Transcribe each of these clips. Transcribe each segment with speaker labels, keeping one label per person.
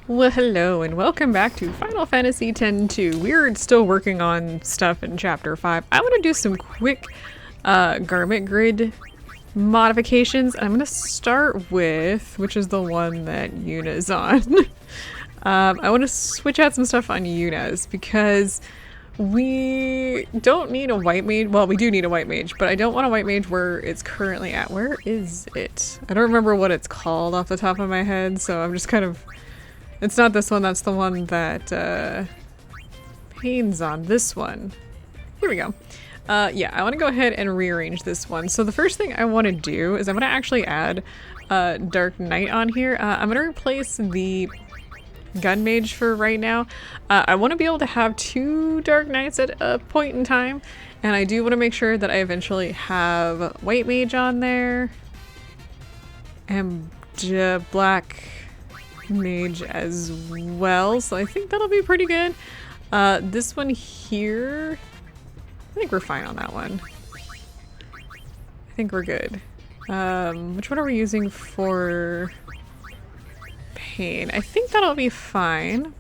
Speaker 1: Well, hello and welcome back to Final Fantasy X-2. We're still working on stuff in Chapter 5. I want to do some quick garment grid modifications. I'm going to start with, which is the one that Yuna's on. I want to switch out some stuff on Yuna's because we don't need a white mage. Well, we do need a white mage, but I don't want a white mage where it's currently at. Where is it? I don't remember what it's called off the top of my head, so I'm just kind of... It's not this one, that's the one that Payne's on. This one. Here we go. Yeah, I want to go ahead and rearrange this one. So the first thing I want to do is I'm going to actually add Dark Knight on here. I'm going to replace the Gun Mage for right now. I want to be able to have 2 Dark Knights at a point in time. And I do want to make sure that I eventually have White Mage on there. And Black Mage as well, so I think that'll be pretty good. This one here, I think we're fine on that one. I think we're good. Which one are we using for Pain? I think that'll be fine.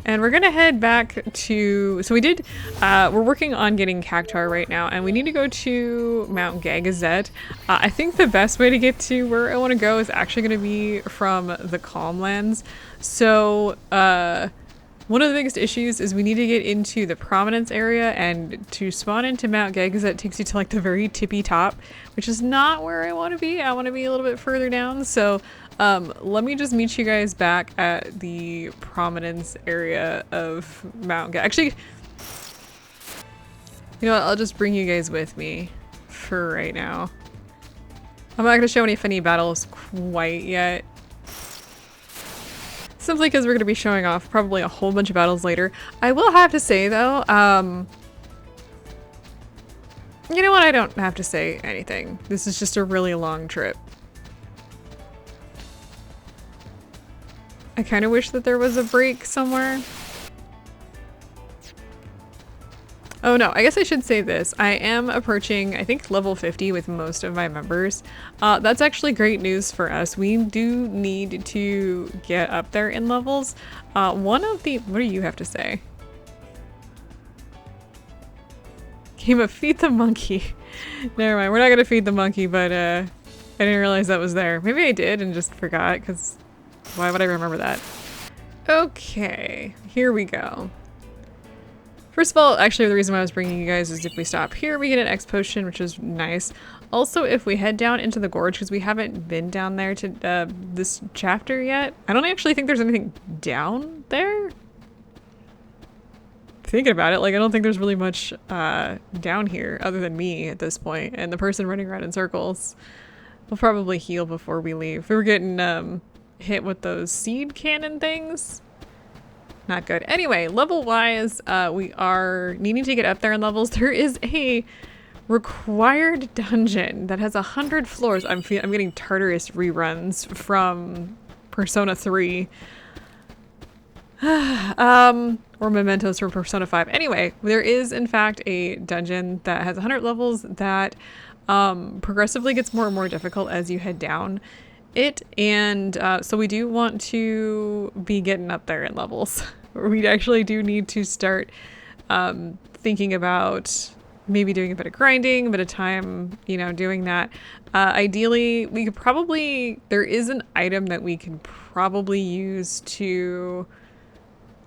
Speaker 1: And we're gonna head back to, so we're working on getting Cactuar right now, and we need to go to Mount Gagazet. I think the best way to get to where I want to go is actually gonna be from the Calmlands. So, one of the biggest issues is we need to get into the Prominence area, and to spawn into Mount Gagazet takes you to like the very tippy top, which is not where I want to be. I want to be a little bit further down, so let me just meet you guys back at the Prominence area of Mount Gag. Actually, you know what? I'll just bring you guys with me for right now. I'm not going to show any funny battles quite yet. Simply because we're going to be showing off probably a whole bunch of battles later. I will have to say though, you know what? I don't have to say anything. This is just a really long trip. I kind of wish that there was a break somewhere. Oh no, I guess I should say this. I am approaching, I think, level 50 with most of my members. That's actually great news for us. We do need to get up there in levels. What do you have to say? Game of feed the monkey. Never mind, we're not gonna feed the monkey, but I didn't realize that was there. Maybe I did and just forgot, because why would I remember that? Okay, here we go. First of all, actually the reason why I was bringing you guys is if we stop here, we get an X potion, which is nice. Also, if we head down into the gorge, because we haven't been down there to this chapter yet. I don't actually think there's anything down there. Thinking about it, like I don't think there's really much down here other than me at this point, and the person running around in circles. We'll probably heal before we leave. We were getting hit with those seed cannon things. Not good. Anyway, level wise, we are needing to get up there in levels. There is a required dungeon that has 100 floors. I'm getting Tartarus reruns from Persona 3. Or mementos from Persona 5. Anyway, there is in fact a dungeon that has 100 levels that progressively gets more and more difficult as you head down it, and so we do want to be getting up there in levels. We actually do need to start thinking about maybe doing a bit of grinding, a bit of time, you know, doing that. Ideally, we could probably, there is an item that we can probably use to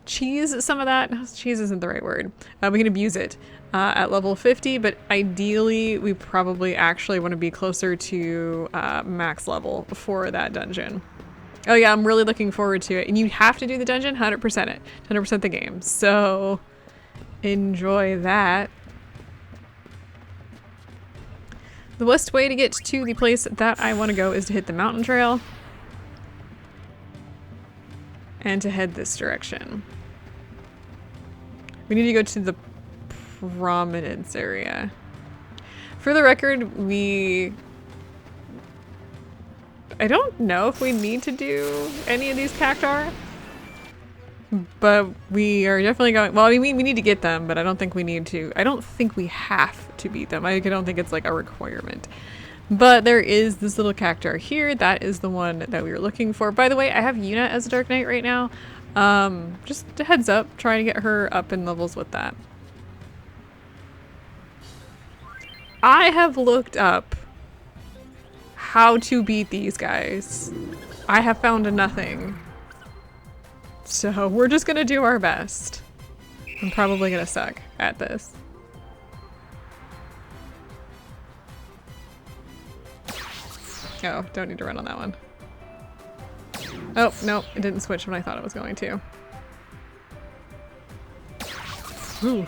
Speaker 1: cheese some of that. No, cheese isn't the right word. We can abuse it at level 50, but ideally we probably actually want to be closer to max level for that dungeon. Oh yeah, I'm really looking forward to it. And you have to do the dungeon, 100% it. 100% the game. So enjoy that. The best way to get to the place that I want to go is to hit the mountain trail and to head this direction. We need to go to the Prominence area. For the record, I don't know if we need to do any of these Cactuar, but we are definitely going, well, I mean, we need to get them, but I don't think we need to, I don't think we have to beat them. I don't think it's like a requirement. But there is this little cactuar here. That is the one that we were looking for. By the way, I have Yuna as a Dark Knight right now. Just a heads up, trying to get her up in levels with that. I have looked up how to beat these guys. I have found nothing. So we're just gonna do our best. I'm probably gonna suck at this. Oh, don't need to run on that one. Oh, no, it didn't switch when I thought it was going to. Ooh.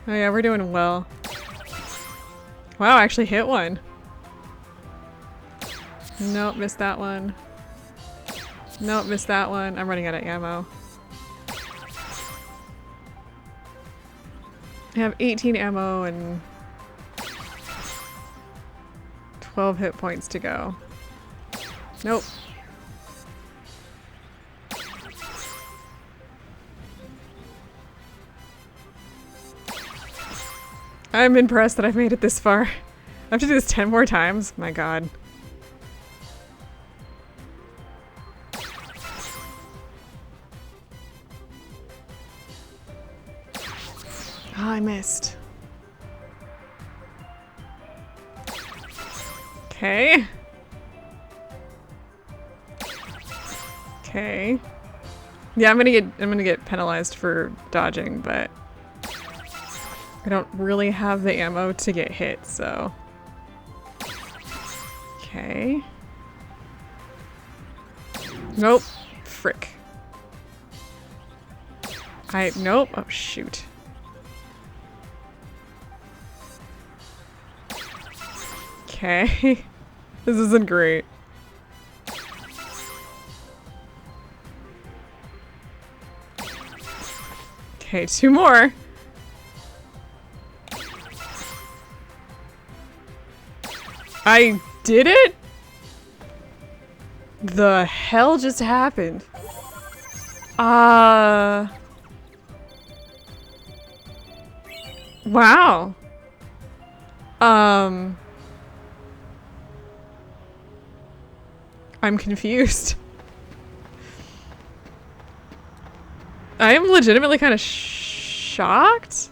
Speaker 1: Oh yeah, we're doing well. Wow, I actually hit one. Nope, missed that one. Nope, missed that one. I'm running out of ammo. I have 18 ammo and 12 hit points to go. Nope. I'm impressed that I've made it this far. I have to do this 10 more times? My god. Oh, I missed. Okay. Okay. Yeah, I'm gonna get penalized for dodging, but I don't really have the ammo to get hit, so. Okay. Nope. Frick. Nope. Oh, shoot. Okay. This isn't great. Okay, 2 more. I did it? The hell just happened? Wow. I'm confused. I am legitimately kind of shocked.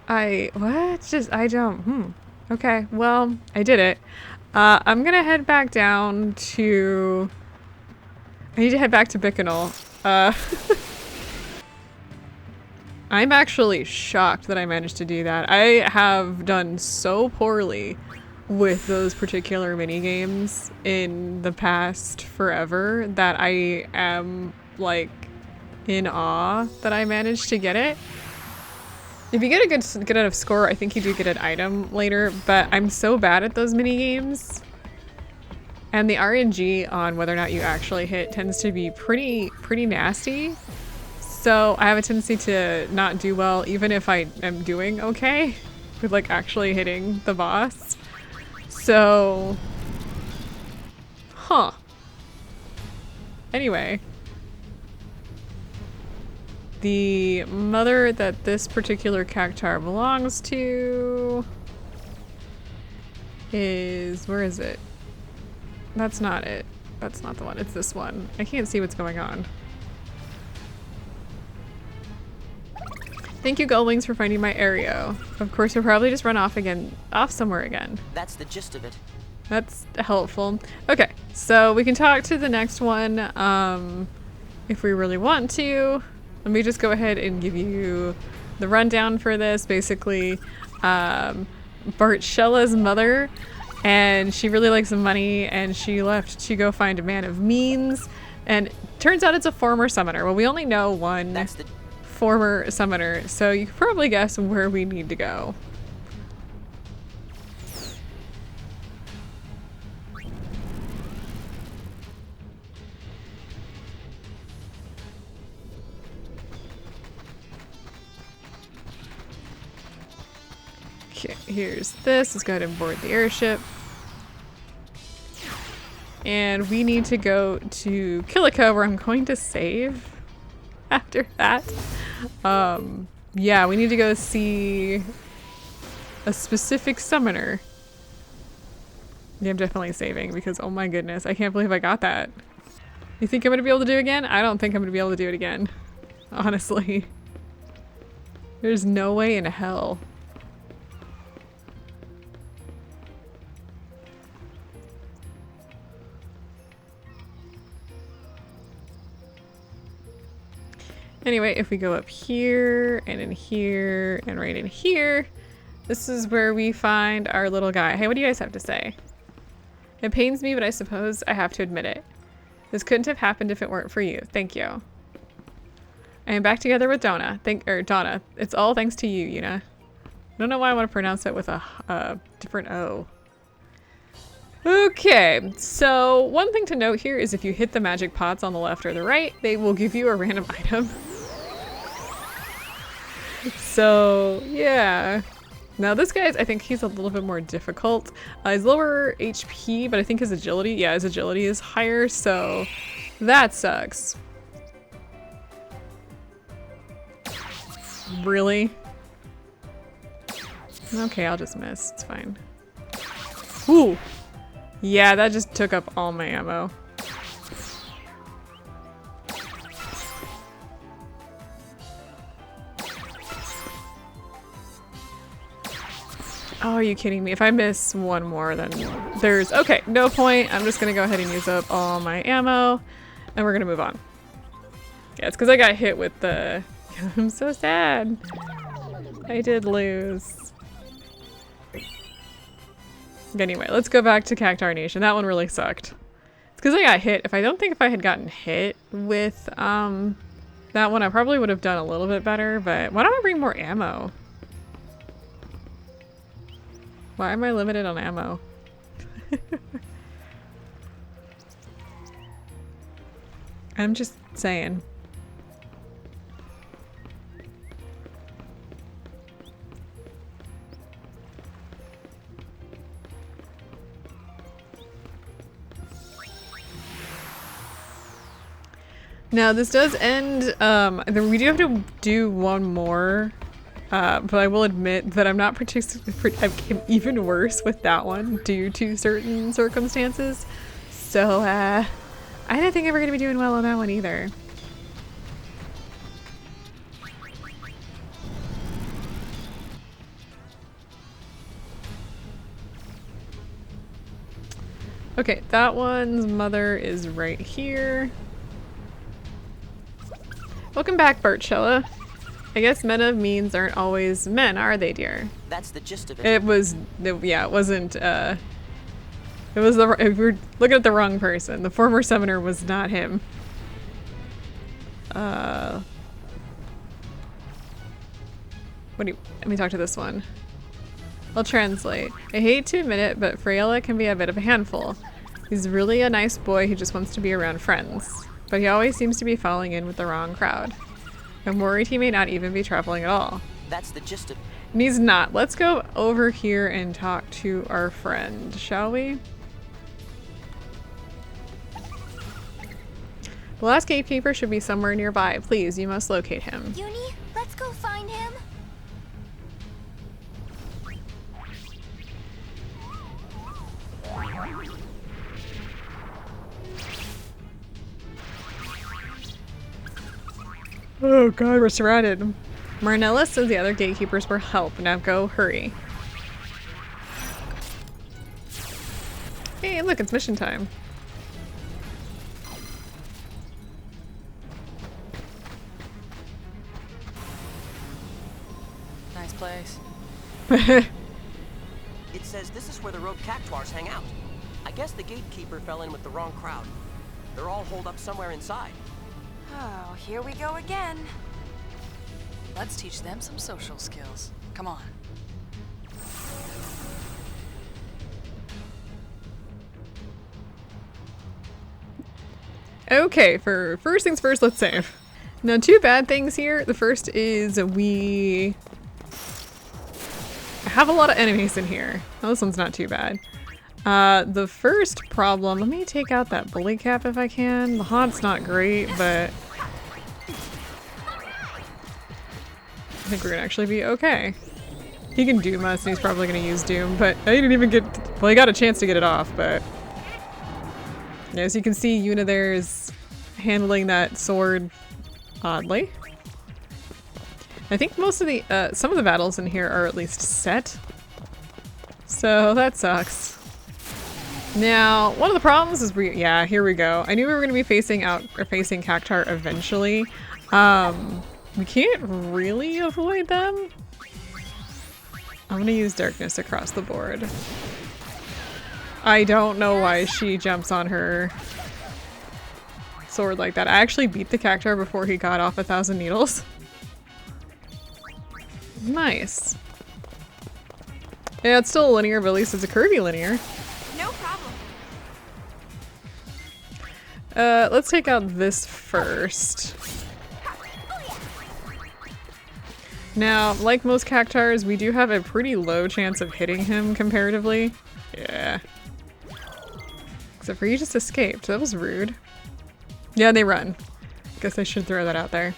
Speaker 1: Okay, well, I did it. I'm gonna head back down to... I need to head back to Bicknell. I'm actually shocked that I managed to do that. I have done so poorly with those particular mini games in the past forever that I am like in awe that I managed to get it. If you get a good enough score, I think you do get an item later, but I'm so bad at those mini games. And the RNG on whether or not you actually hit tends to be pretty nasty. So I have a tendency to not do well even if I am doing okay with like actually hitting the boss. So, huh. Anyway, the mother that this particular cactuar belongs to is, where is it? That's not it. That's not the one. It's this one. I can't see what's going on. Thank you, Gullwings, for finding my area. Of course, you'll probably just run off somewhere again.
Speaker 2: That's the gist of it.
Speaker 1: That's helpful. Okay, so we can talk to the next one if we really want to. Let me just go ahead and give you the rundown for this. Basically, Bartschella's mother, and she really likes some money, and she left to go find a man of means, and turns out it's a former summoner. Well, we only know one former summoner, so you can probably guess where we need to go. Okay, here's this. Let's go ahead and board the airship. And we need to go to Killico, where I'm going to save after that. Yeah, we need to go see a specific summoner. Yeah, I'm definitely saving because oh my goodness, I can't believe I got that. You think I'm gonna be able to do it again? I don't think I'm gonna be able to do it again. Honestly. There's no way in hell. Anyway, if we go up here and in here and right in here, this is where we find our little guy. Hey, what do you guys have to say? It pains me, but I suppose I have to admit it. This couldn't have happened if it weren't for you. Thank you. I am back together with Donna. Donna. It's all thanks to you, Yuna. I don't know why I want to pronounce it with a different O. Okay, so one thing to note here is if you hit the magic pots on the left or the right, they will give you a random item. So, yeah. Now this guy's, I think he's a little bit more difficult. He's lower HP, but I think his agility, yeah, his agility is higher, so that sucks. Really? Okay, I'll just miss. It's fine. Ooh! Yeah, that just took up all my ammo. Oh, are you kidding me? If I miss one more, then there's... Okay, no point. I'm just gonna go ahead and use up all my ammo, and we're gonna move on. Yeah, it's because I got hit with the... I'm so sad. I did lose. Anyway, let's go back to Cactuar Nation. That one really sucked. It's because I got hit. If I had gotten hit with that one, I probably would have done a little bit better, but why don't I bring more ammo? Why am I limited on ammo? I'm just saying. Now this does end, we do have to do one more, but I will admit that I'm not particularly, I'm even worse with that one due to certain circumstances. So, I don't think I'm ever gonna be doing well on that one either. Okay, that one's mother is right here. Welcome back, Bartchella. I guess men of means aren't always men, are they, dear?
Speaker 2: That's the gist of it.
Speaker 1: It was, yeah, it wasn't, it was if we're looking at the wrong person. The former summoner was not him. Let me talk to this one. I'll translate. I hate to admit it, but Freyla can be a bit of a handful. He's really a nice boy who just wants to be around friends. But he always seems to be falling in with the wrong crowd. I'm worried he may not even be traveling at all.
Speaker 2: That's the gist of it.
Speaker 1: And he's not. Let's go over here and talk to our friend, shall we? The last gatekeeper should be somewhere nearby. Please, you must locate him.
Speaker 3: Yuni, let's go find him.
Speaker 1: Oh god, we're surrounded. Marnella says the other gatekeepers were help. Now go, hurry. Hey, look, it's mission time.
Speaker 4: Nice place.
Speaker 2: It says this is where the rogue Cactuars hang out. I guess the gatekeeper fell in with the wrong crowd. They're all holed up somewhere inside.
Speaker 4: Oh, here we go again. Let's teach them some social skills. Come on.
Speaker 1: Okay, for first things first, let's save. Now, two bad things here. The first is we have a lot of enemies in here. Oh, this one's not too bad. The first problem, let me take out that bully cap if I can. The haunt's not great, but I think we're gonna actually be okay. He can doom us, and he's probably gonna use doom, but I didn't even get... Well, he got a chance to get it off, but... Yeah, as you can see, Yuna there is handling that sword oddly. I think most of the, some of the battles in here are at least set. So that sucks. Now, one of the problems is yeah, here we go. I knew we were going to be facing Cactuar eventually. We can't really avoid them. I'm going to use darkness across the board. I don't know why she jumps on her sword like that. I actually beat the Cactuar before he got off 1,000 needles. Nice. Yeah, it's still linear, but at least it's a curvy linear.
Speaker 3: No problem.
Speaker 1: Let's take out this first. Now, like most Cactuars, we do have a pretty low chance of hitting him comparatively. Yeah. Except for you just escaped. That was rude. Yeah, they run. Guess I should throw that out there.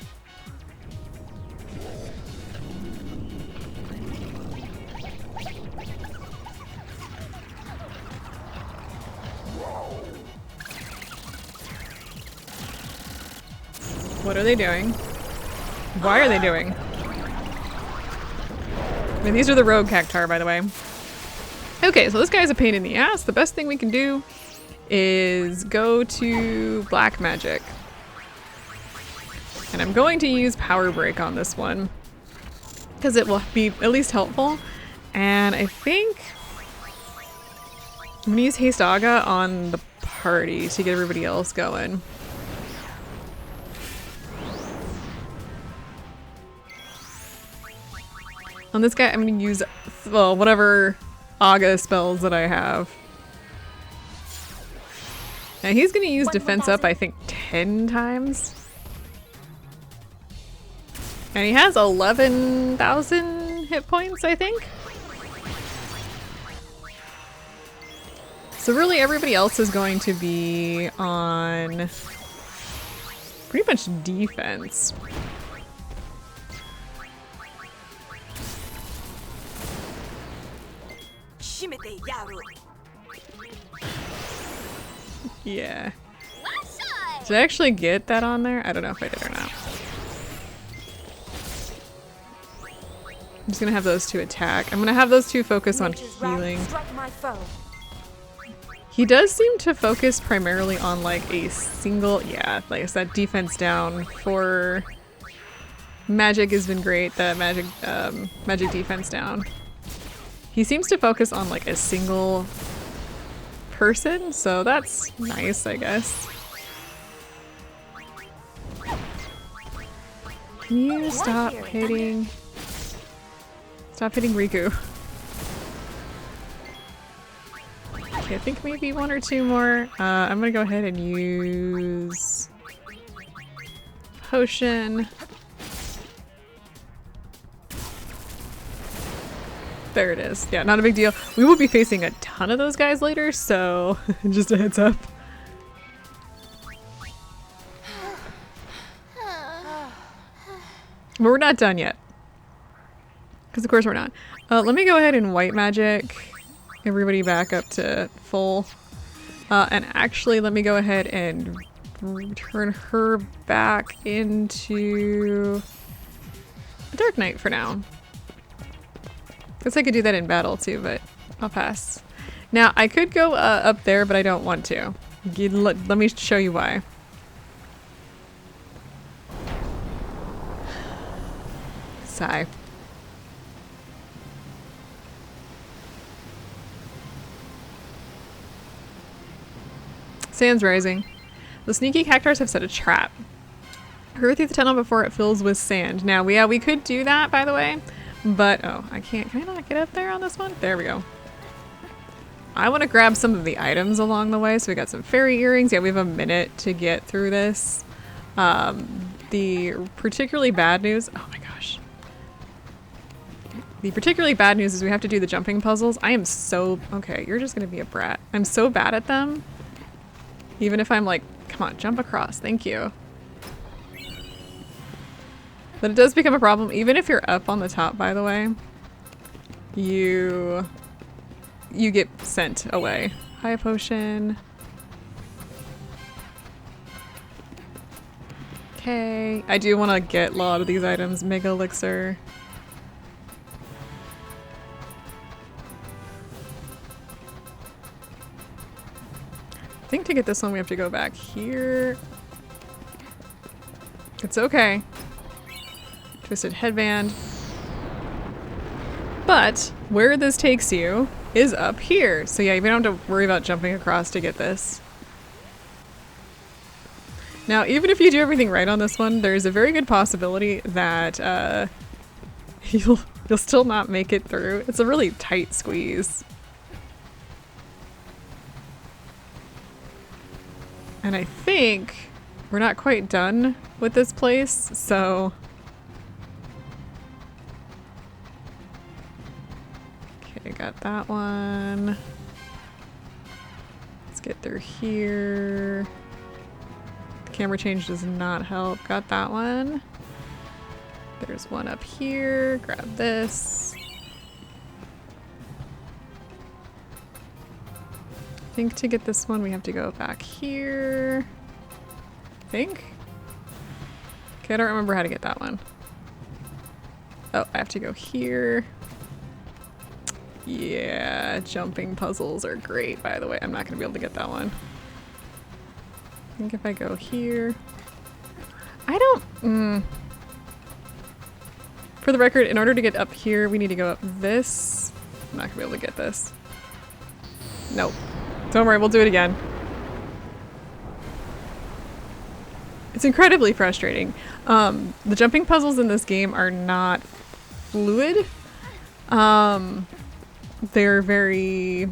Speaker 1: What are they doing? Why are they doing? I mean, these are the rogue Cactuar, by the way. Okay, so this guy's a pain in the ass. The best thing we can do is go to black magic. And I'm going to use power break on this one because it will be at least helpful. And I think I'm gonna use haste aga on the party to get everybody else going. On this guy, I'm gonna use, well, whatever Aga spells that I have. Now he's gonna use defense up, I think, 10 times. And he has 11,000 hit points, I think. So really everybody else is going to be on pretty much defense. Yeah. Did I actually get that on there? I don't know if I did or not. I'm just gonna have those two attack. I'm gonna have those two focus on healing. He does seem to focus primarily on like a single, yeah, like I said, defense down. For magic has been great, the magic defense down. He seems to focus on like a single person, so that's nice, I guess. Can you stop hitting Riku? Okay, I think maybe one or two more. I'm gonna go ahead and use potion. There it is. Yeah, not a big deal. We will be facing a ton of those guys later, so just a heads up. But we're not done yet. Because of course we're not. Let me go ahead and white magic everybody back up to full. And actually let me go ahead and turn her back into a Dark Knight for now. Guess I could do that in battle too, but I'll pass. Now, I could go up there, but I don't want to. Let me show you why. Sigh. Sand's rising. The sneaky Cactuars have set a trap. Hurry through the tunnel before it fills with sand. Now, we could do that, by the way. But, oh, I can't. Can I not get up there on this one? There we go. I want to grab some of the items along the way. So we got some fairy earrings. Yeah, we have a minute to get through this. The particularly bad news. Oh my gosh. The particularly bad news is we have to do the jumping puzzles. I am so... Okay, you're just going to be a brat. I'm so bad at them. Even if I'm like, come on, jump across. Thank you. But it does become a problem, even if you're up on the top, by the way. you get sent away. High potion. Okay, I do want to get a lot of these items. Mega elixir. I think to get this one we have to go back here. It's okay. Twisted headband. But where this takes you is up here. So yeah, you don't have to worry about jumping across to get this. Now, even if you do everything right on this one, there's a very good possibility that you'll still not make it through. It's a really tight squeeze. And I think we're not quite done with this place, so... Okay, got that one. Let's get through here. Camera change does not help. Got that one. There's one up here. Grab this. I think to get this one we have to go back here. I think. Okay, I don't remember how to get that one. Oh, I have to go here. Yeah, jumping puzzles are great, by the way. I'm not going to be able to get that one. I think if I go here... I don't... For the record, in order to get up here, we need to go up this. I'm not going to be able to get this. Nope. Don't worry, we'll do it again. It's incredibly frustrating. The jumping puzzles in this game are not fluid. They're very...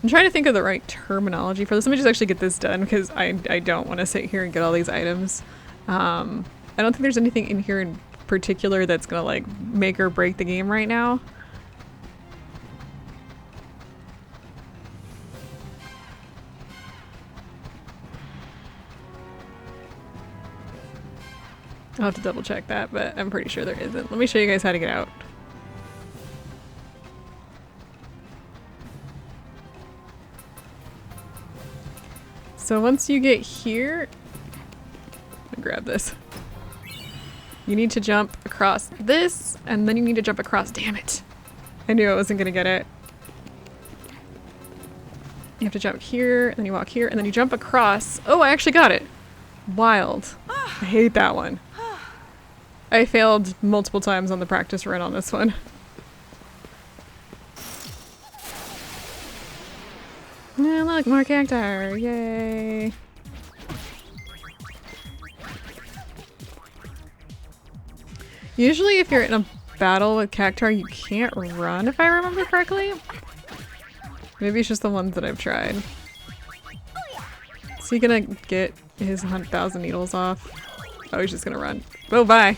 Speaker 1: I'm trying to think of the right terminology for this. Let me just actually get this done because I don't want to sit here and get all these items. I don't think there's anything in here in particular that's gonna like make or break the game right now. I'll have to double check that, but I'm pretty sure there isn't. Let me show you guys how to get out. So once you get here, let me grab this. You need to jump across this, and then you need to jump across. Damn it. I knew I wasn't gonna get it. You have to jump here, and then you walk here, and then you jump across. Oh, I actually got it. Wild. I hate that one. I failed multiple times on the practice run on this one. Yeah, look, more Cactuar. Yay. Usually if you're in a battle with Cactuar, you can't run, if I remember correctly. Maybe it's just the ones that I've tried. Is he gonna get his 1,000 needles off? Oh, he's just gonna run. Oh, bye.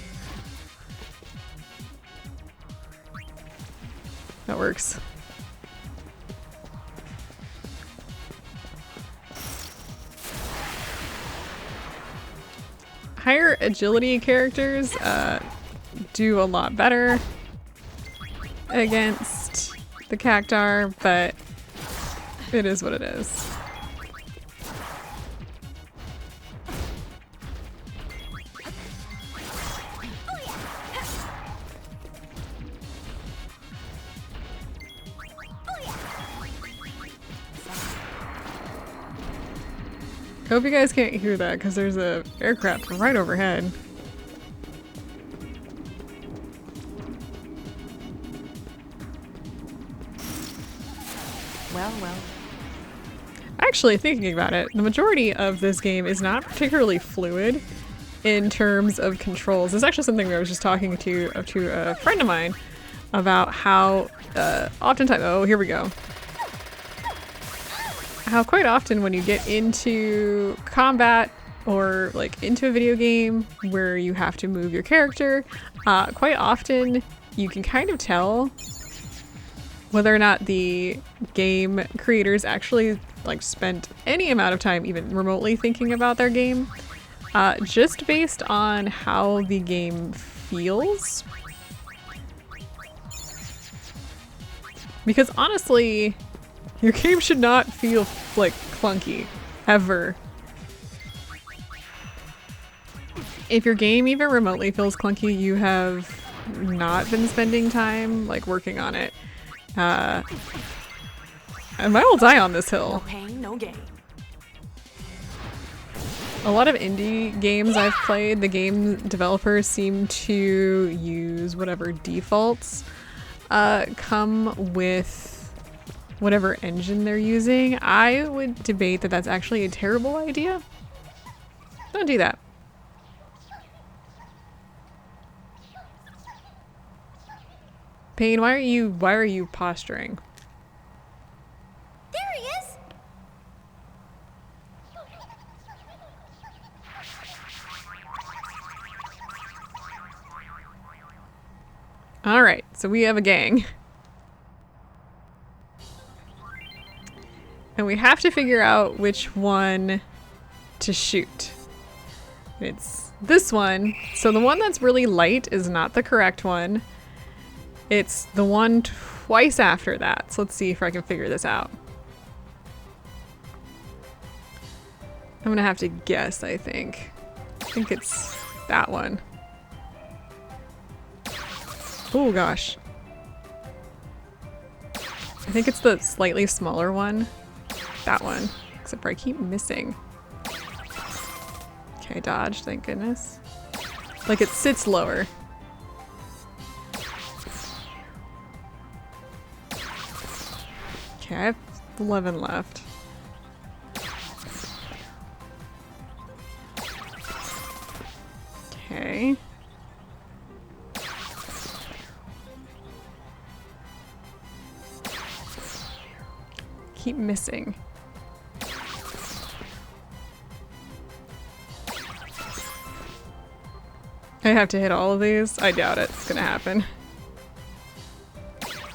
Speaker 1: That works. Higher agility characters do a lot better against the Cactuar, but it is what it is. I hope you guys can't hear that because there's a aircraft right overhead.
Speaker 4: Well.
Speaker 1: Actually, thinking about it, the majority of this game is not particularly fluid in terms of controls. It's actually something I was just talking to a friend of mine about how oftentimes, oh, here we go. How quite often when you get into combat or like into a video game where you have to move your character, quite often you can kind of tell whether or not the game creators actually like spent any amount of time even remotely thinking about their game, just based on how the game feels. Because honestly, your game should not feel like clunky, ever. If your game even remotely feels clunky, you have not been spending time like working on it. And I will die on this hill.
Speaker 4: No pain, no gain.
Speaker 1: A lot of indie games I've played, the game developers seem to use whatever defaults come with whatever engine they're using. I would debate that that's actually a terrible idea. Don't do that. Payne, why are you posturing?
Speaker 3: There he is!
Speaker 1: Alright, so we have a gang. And we have to figure out which one to shoot. It's this one. So the one that's really light is not the correct one. It's the one twice after that. So let's see if I can figure this out. I'm gonna have to guess, I think. I think it's that one. Oh gosh. I think it's the slightly smaller one. That one. Except for I keep missing. Okay, dodge, thank goodness. Like it sits lower. Okay, I have 11 left. Okay. Keep missing. I have to hit all of these? I doubt it's gonna happen.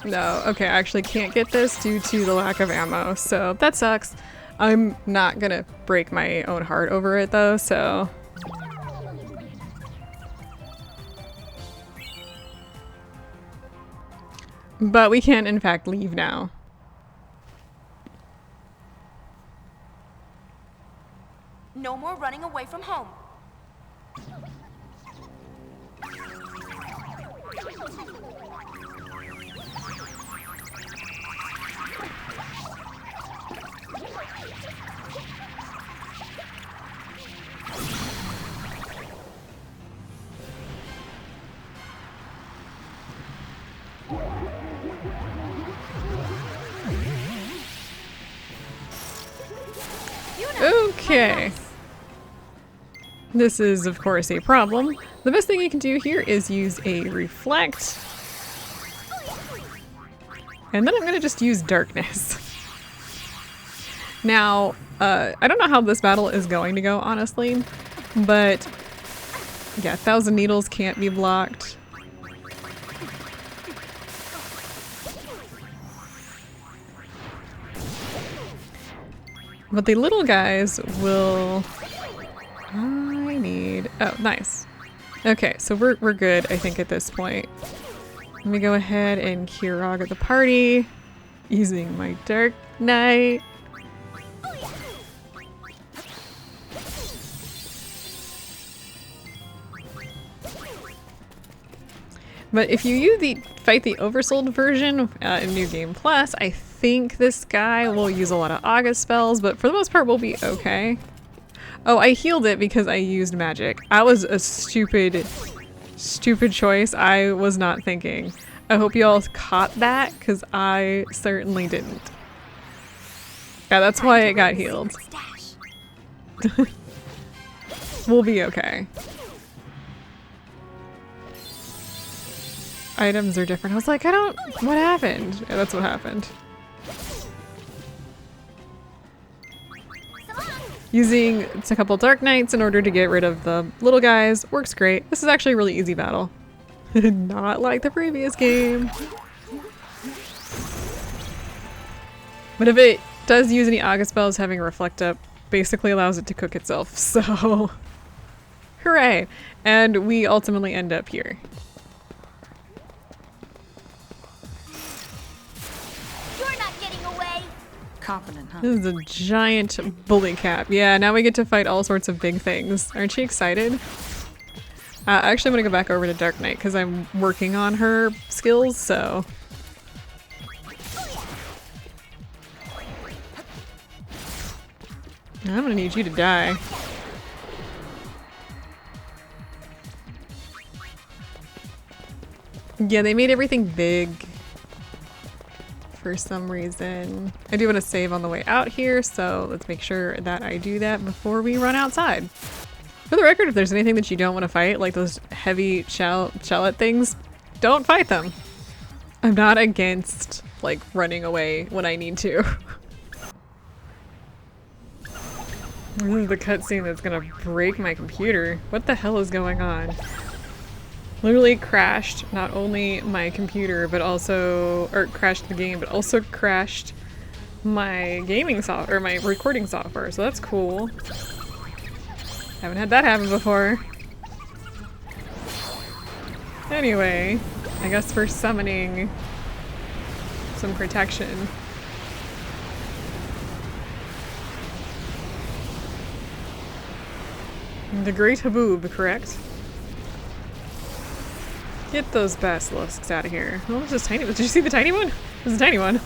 Speaker 1: No, okay, I actually can't get this due to the lack of ammo, so that sucks. I'm not gonna break my own heart over it though, so... But we can in fact leave now.
Speaker 3: No more running away from home.
Speaker 1: Okay. This is, of course, a problem. The best thing you can do here is use a reflect. And then I'm gonna just use darkness. Now, I don't know how this battle is going to go, honestly, but yeah, 1,000 needles can't be blocked. But the little guys will... I need... Oh, nice. Okay, so we're good, I think, at this point. Let me go ahead and Kirog at the party using my Dark Knight. But if you fight the oversold version in New Game Plus, I think this guy will use a lot of August spells, but for the most part we'll be okay. Oh, I healed it because I used magic. That was a stupid choice. I was not thinking. I hope you all caught that, because I certainly didn't. Yeah, that's why it got healed. We'll be okay. Items are different. I was like, what happened? Yeah, that's what happened. Using a couple Dark Knights in order to get rid of the little guys works great. This is actually a really easy battle. Not like the previous game. But if it does use any August spells, having Reflect Up basically allows it to cook itself, so... Hooray! And we ultimately end up here.
Speaker 4: Confident, huh?
Speaker 1: This is a giant bully cap. Yeah, now we get to fight all sorts of big things. Aren't you excited? Actually, I'm gonna go back over to Dark Knight because I'm working on her skills, so... I'm gonna need you to die. Yeah, they made everything big for some reason. I do want to save on the way out here, so let's make sure that I do that before we run outside. For the record, if there's anything that you don't want to fight, like those heavy shallot things, don't fight them. I'm not against, like, running away when I need to. This is the cutscene that's gonna break my computer. What the hell is going on? Literally crashed not only my computer, but also, or crashed the game, but also crashed my gaming software, or my recording software, so that's cool. Haven't had that happen before. Anyway, I guess we're summoning some protection. The Great Haboob, correct? Get those basilisks out of here. Oh, it's just tiny. Did you see the tiny one? It's a tiny one.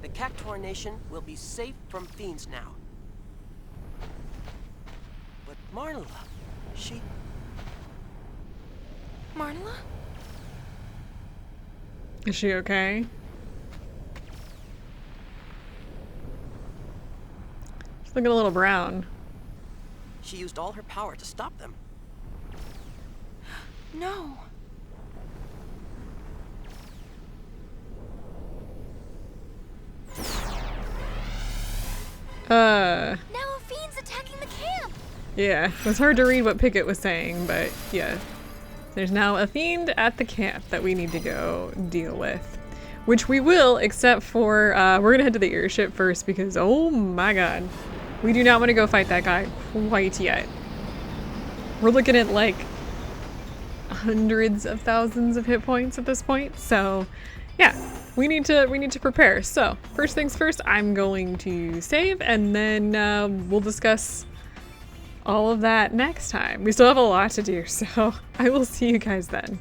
Speaker 2: The Cactuar Nation will be safe from fiends now. But Marnella, she...
Speaker 3: Marnella?
Speaker 1: Is she okay? She's looking a little brown.
Speaker 2: She used all her power to stop them.
Speaker 3: No. Now a fiend's attacking the camp.
Speaker 1: Yeah, it was hard to read what Pickett was saying, but yeah. There's now a fiend at the camp that we need to go deal with. Which we will, except for, we're gonna head to the airship first because, oh my god. We do not want to go fight that guy quite yet. We're looking at like hundreds of thousands of hit points at this point, so yeah, we need to prepare. So first things first, I'm going to save, and then we'll discuss all of that next time. We still have a lot to do, so I will see you guys then.